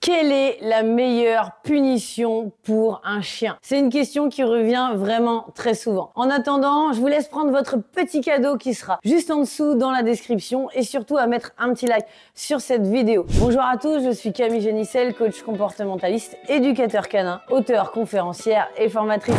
Quelle est la meilleure punition pour un chien? C'est une question qui revient vraiment très souvent. En attendant, je vous laisse prendre votre petit cadeau qui sera juste en dessous dans la description et surtout à mettre un petit like sur cette vidéo. Bonjour à tous, je suis Camille Génissel, coach comportementaliste, éducateur canin, auteure, conférencière et formatrice.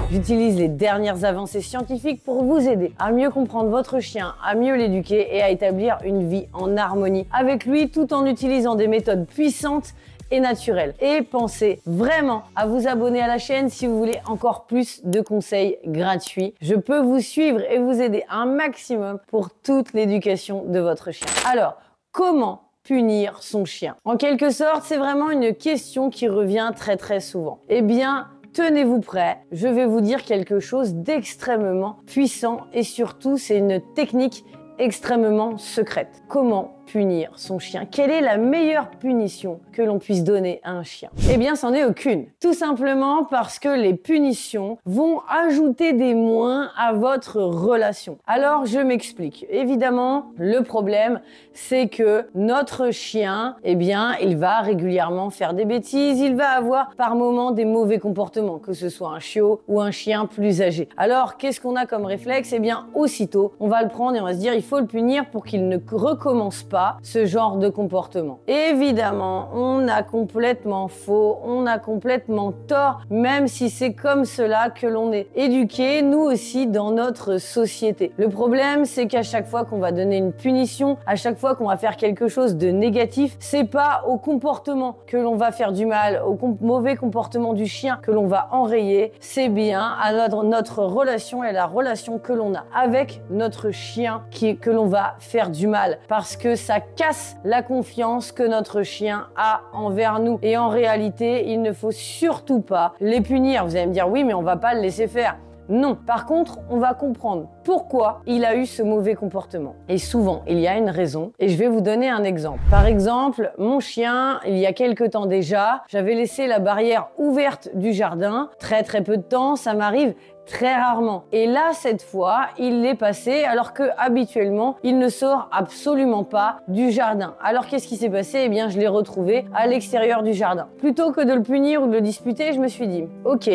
J'utilise les dernières avancées scientifiques pour vous aider à mieux comprendre votre chien, à mieux l'éduquer et à établir une vie en harmonie avec lui tout en utilisant des méthodes puissantes et naturelles. Et pensez vraiment à vous abonner à la chaîne si vous voulez encore plus de conseils gratuits. Je peux vous suivre et vous aider un maximum pour toute l'éducation de votre chien. Alors, comment punir son chien? En quelque sorte, c'est vraiment une question qui revient très souvent. Eh bien, tenez-vous prêts, je vais vous dire quelque chose d'extrêmement puissant et surtout, c'est une technique extrêmement secrète. Comment punir son chien? Quelle est la meilleure punition que l'on puisse donner à un chien? Eh bien, c'en est aucune. Tout simplement parce que les punitions vont ajouter des moins à votre relation. Alors, je m'explique. Évidemment, le problème, c'est que notre chien, eh bien, il va régulièrement faire des bêtises, il va avoir par moments des mauvais comportements, que ce soit un chiot ou un chien plus âgé. Alors, qu'est-ce qu'on a comme réflexe? Eh bien, aussitôt, on va le prendre et on va se dire, il faut le punir pour qu'il ne recommence pas ce genre de comportement. Évidemment, on a complètement faux, on a complètement tort, même si c'est comme cela que l'on est éduqué, nous aussi, dans notre société. Le problème, c'est qu'à chaque fois qu'on va donner une punition, à chaque fois qu'on va faire quelque chose de négatif, c'est pas au comportement que l'on va faire du mal, au mauvais comportement du chien que l'on va enrayer, c'est bien à notre relation et la relation que l'on a avec notre chien que l'on va faire du mal, parce que ça casse la confiance que notre chien a envers nous. Et en réalité, il ne faut surtout pas les punir. Vous allez me dire, oui, mais on va pas le laisser faire. Non. Par contre, on va comprendre pourquoi il a eu ce mauvais comportement. Et souvent, il y a une raison. Et je vais vous donner un exemple. Par exemple, mon chien, il y a quelques temps déjà, j'avais laissé la barrière ouverte du jardin. Très peu de temps, ça m'arrive très rarement. Et là, cette fois, il l'est passé alors que habituellement, il ne sort absolument pas du jardin. Alors qu'est-ce qui s'est passé? Eh bien, je l'ai retrouvé à l'extérieur du jardin. Plutôt que de le punir ou de le disputer, je me suis dit, ok,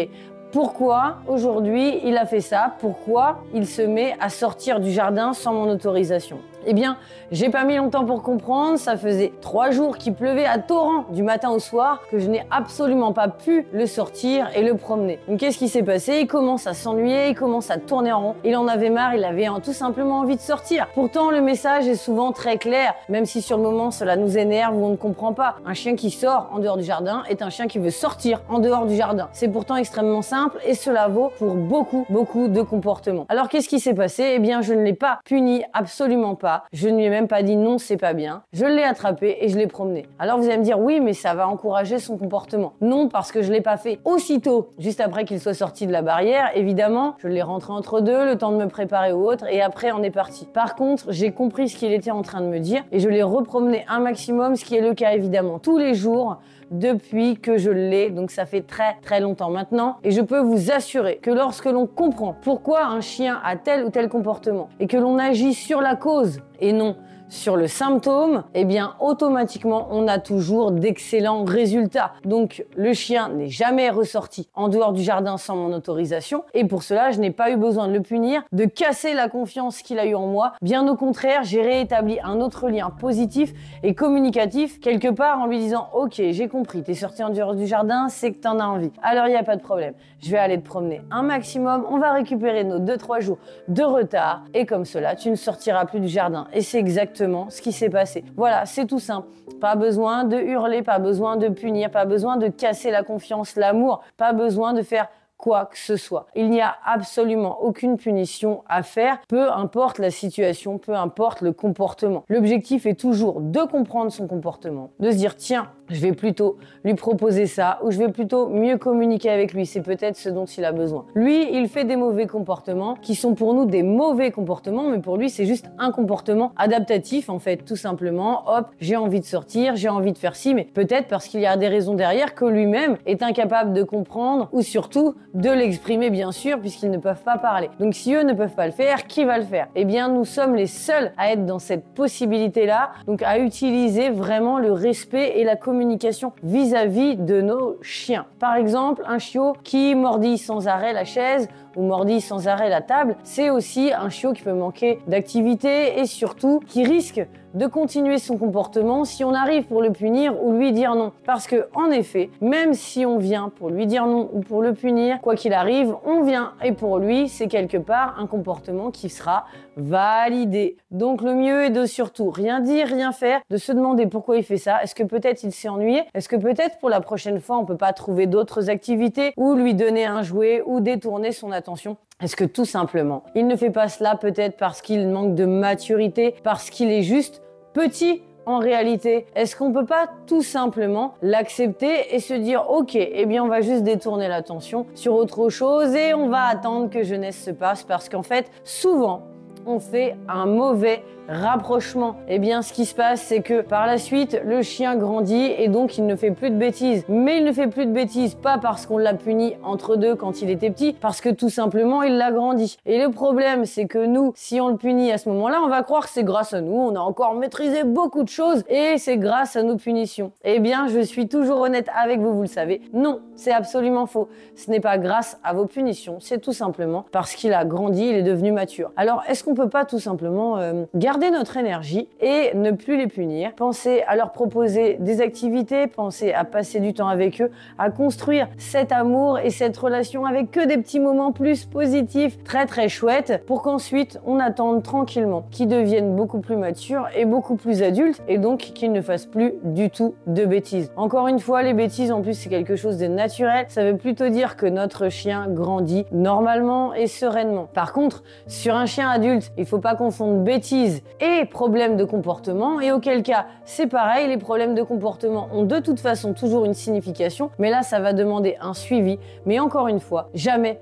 pourquoi aujourd'hui il a fait ça? Pourquoi il se met à sortir du jardin sans mon autorisation? Eh bien, j'ai pas mis longtemps pour comprendre, ça faisait 3 jours qu'il pleuvait à torrent du matin au soir, que je n'ai absolument pas pu le sortir et le promener. Donc qu'est-ce qui s'est passé? Il commence à s'ennuyer, il commence à tourner en rond, il en avait marre, il avait tout simplement envie de sortir. Pourtant, le message est souvent très clair, même si sur le moment cela nous énerve ou on ne comprend pas. Un chien qui sort en dehors du jardin est un chien qui veut sortir en dehors du jardin. C'est pourtant extrêmement simple et cela vaut pour beaucoup de comportements. Alors qu'est-ce qui s'est passé? Eh bien, je ne l'ai pas puni, absolument pas. Je ne lui ai même pas dit non, c'est pas bien. Je l'ai attrapé et je l'ai promené. Alors vous allez me dire oui, mais ça va encourager son comportement. Non, parce que je l'ai pas fait aussitôt, juste après qu'il soit sorti de la barrière. Évidemment, je l'ai rentré entre deux, le temps de me préparer ou autre, et après on est parti. Par contre, j'ai compris ce qu'il était en train de me dire et je l'ai repromené un maximum, ce qui est le cas évidemment tous les jours depuis que je l'ai, donc ça fait très longtemps maintenant. Et je peux vous assurer que lorsque l'on comprend pourquoi un chien a tel ou tel comportement et que l'on agit sur la cause et non sur le symptôme, eh bien automatiquement on a toujours d'excellents résultats. Donc le chien n'est jamais ressorti en dehors du jardin sans mon autorisation et pour cela je n'ai pas eu besoin de le punir, de casser la confiance qu'il a eu en moi. Bien au contraire, j'ai réétabli un autre lien positif et communicatif quelque part en lui disant ok, j'ai compris, t'es sorti en dehors du jardin, c'est que t'en as envie. Alors il n'y a pas de problème, je vais aller te promener un maximum, on va récupérer nos 2-3 jours de retard et comme cela tu ne sortiras plus du jardin. Et c'est exactement ce qui s'est passé. Voilà, c'est tout simple. Pas besoin de hurler, pas besoin de punir, pas besoin de casser la confiance, l'amour, pas besoin de faire quoi que ce soit. Il n'y a absolument aucune punition à faire, peu importe la situation, peu importe le comportement. L'objectif est toujours de comprendre son comportement, de se dire tiens, je vais plutôt lui proposer ça ou je vais plutôt mieux communiquer avec lui. C'est peut-être ce dont il a besoin. Lui, il fait des mauvais comportements qui sont pour nous des mauvais comportements, mais pour lui, c'est juste un comportement adaptatif en fait, tout simplement. Hop, j'ai envie de sortir, j'ai envie de faire ci, mais peut-être parce qu'il y a des raisons derrière que lui-même est incapable de comprendre ou surtout de l'exprimer bien sûr, puisqu'ils ne peuvent pas parler. Donc si eux ne peuvent pas le faire, qui va le faire? Eh bien, nous sommes les seuls à être dans cette possibilité-là, donc à utiliser vraiment le respect et la communication vis-à-vis de nos chiens. Par exemple, un chiot qui mordit sans arrêt la chaise ou mordit sans arrêt la table, c'est aussi un chiot qui peut manquer d'activité et surtout qui risque de continuer son comportement si on arrive pour le punir ou lui dire non. Parce que, en effet, même si on vient pour lui dire non ou pour le punir, quoi qu'il arrive, on vient et pour lui, c'est quelque part un comportement qui sera validé. Donc le mieux est de surtout rien dire, rien faire, de se demander pourquoi il fait ça. Est-ce que peut-être il s'est ennuyé? Est-ce que peut-être pour la prochaine fois, on peut pas trouver d'autres activités ou lui donner un jouet ou détourner son attention? Est-ce que tout simplement, il ne fait pas cela peut-être parce qu'il manque de maturité, parce qu'il est juste petit en réalité? Est-ce qu'on peut pas tout simplement l'accepter et se dire ok, eh bien on va juste détourner l'attention sur autre chose et on va attendre que jeunesse se passe, parce qu'en fait, souvent, on fait un mauvais rapprochement. Eh bien, ce qui se passe, c'est que par la suite, le chien grandit et donc il ne fait plus de bêtises. Mais il ne fait plus de bêtises, pas parce qu'on l'a puni entre deux quand il était petit, parce que tout simplement, il l'a grandi. Et le problème, c'est que nous, si on le punit à ce moment-là, on va croire que c'est grâce à nous, on a encore maîtrisé beaucoup de choses et c'est grâce à nos punitions. Eh bien, je suis toujours honnête avec vous, vous le savez. Non, c'est absolument faux. Ce n'est pas grâce à vos punitions, c'est tout simplement parce qu'il a grandi, il est devenu mature. Alors, est-ce qu'on peut pas tout simplement garder notre énergie et ne plus les punir, penser à leur proposer des activités, penser à passer du temps avec eux, à construire cet amour et cette relation avec que des petits moments plus positifs, très très chouettes, pour qu'ensuite on attende tranquillement qu'ils deviennent beaucoup plus matures et beaucoup plus adultes et donc qu'ils ne fassent plus du tout de bêtises. Encore une fois, les bêtises en plus c'est quelque chose de naturel, ça veut plutôt dire que notre chien grandit normalement et sereinement. Par contre, sur un chien adulte, il faut pas confondre bêtises et problèmes de comportement, et auquel cas c'est pareil, les problèmes de comportement ont de toute façon toujours une signification, mais là ça va demander un suivi, mais encore une fois, jamais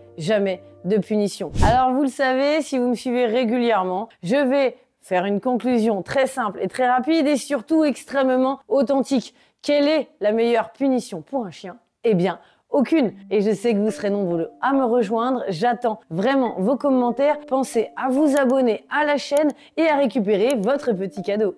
de punition. Alors vous le savez, si vous me suivez régulièrement, je vais faire une conclusion très simple et très rapide et surtout extrêmement authentique. Quelle est la meilleure punition pour un chien? Eh bien, aucune. Et je sais que vous serez nombreux à me rejoindre. J'attends vraiment vos commentaires. Pensez à vous abonner à la chaîne et à récupérer votre petit cadeau.